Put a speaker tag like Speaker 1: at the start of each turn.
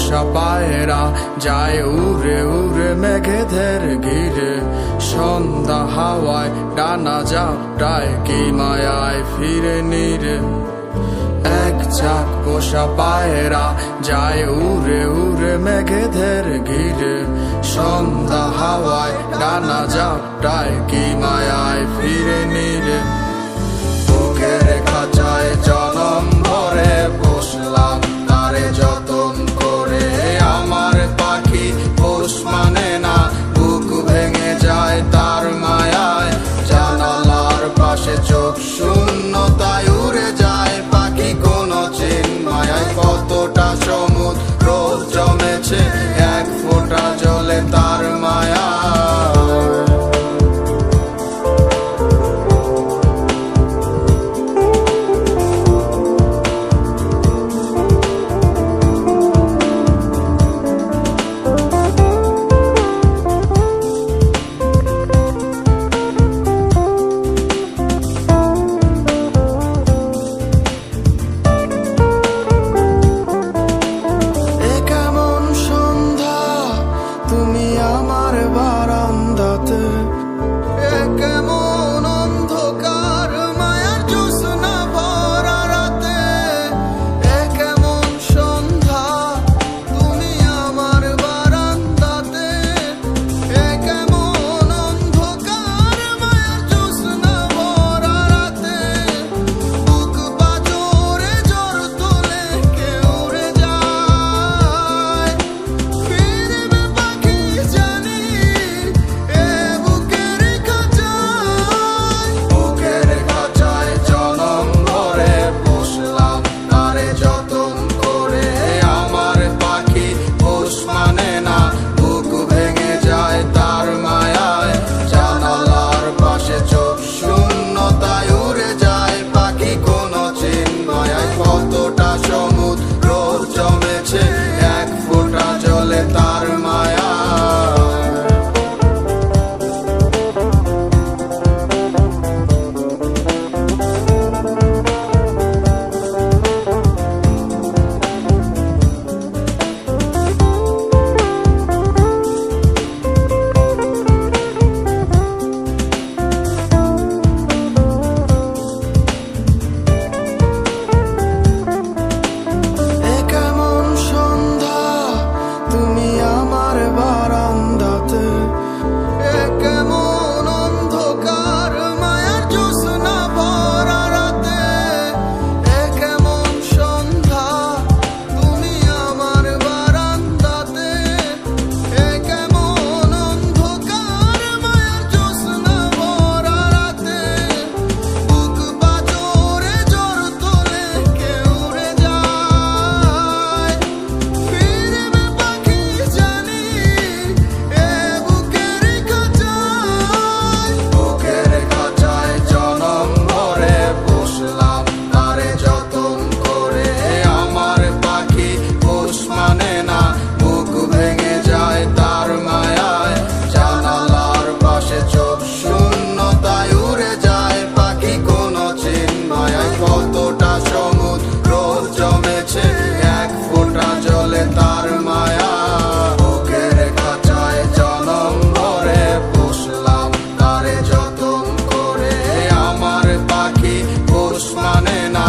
Speaker 1: পোষা পায়রা যায় উড়ে উড়ে মেঘেদের ঘিরে। সন্ধ্যা হাওয়ায় ডানা ঝাপটায় কি মায়ায় ফিরে নিরে। এক ঝাঁক পোষা পায়রা যায় উড়ে উড়ে মেঘেদের ঘিরে। সন্ধ্যা হাওয়ায় ডানা ঝাপটায় কি মায়ায় ফিরে নিরে। বুকের খাঁচায় জনম ভরে বসলাম তারে যতন করে। আমার পাখি পোষ মানে না, বুক ভেঙে যায় তার মায়ায়। জানালার পাশে চোখ শূন্যতায় উড়ে যায় পাখি কোন চিন্মায়ায়। কতটা সমুদ্র জমেছে এক ফোঁটা জলে তার মায়া। আমার বারান্দাতে কেমন অন্ধকার মায়ার জ্যোৎস্না ভরা রাতে। কেমন সন্ধ্যা তুমি আমার বারান্দাতে। কেমন অন্ধকার মায়ার জ্যোৎস্না ভরা রাতে। বুক পাজরে জ্বর তোলে কে উড়ে যায়। ফিরবে পাখি জানি এ বুকের খাঁচায়। বুকের খাঁচায় জনম ভরে বসলাম তারে যতন করে। আমার পাখি পোষ মানে না, বুক ভেঙে যায় তার মায়ায়। জানালার পাশে চোখ শূন্যতায় উড়ে যায় পাখি কোন চিন্মায়ায়। কতটা সমুদ্র জমেছে এক ফোঁটা জলে তার মায়া। কেমন সন্ধ্যা তুমি আমার বারান্দাতে। কেমন অন্ধকার মায়ার জ্যোৎস্না ভরা রাতে। কেমন সন্ধ্যা তুমি আমার বারান্দাতে। কেমন অন্ধকার মায়ার জ্যোৎস্না ভরা রাতে। বুক পাজরে জ্বর তোলে কে উড়ে যায়। ফিরবে পাখি জানি এ বুকের খাঁচায়। বুকের খাঁচায় জনম ভরে বসলাম তারে যতন করে। আমার পাখি পোষ মানে না, বুক ভেঙে যায় তার মায়ায়। জানালার পাশে চোখ শূন্যতায় উড়ে যায় পাখি কোন চিন্মায়ায়। কতটা সমুদ্র জমেছে এক ফোঁটা জলে তার মায়া। বুকের খাঁচায় জনম ভরে বসলাম তারে যতন করে। আমার পাখি পোষ মানে না,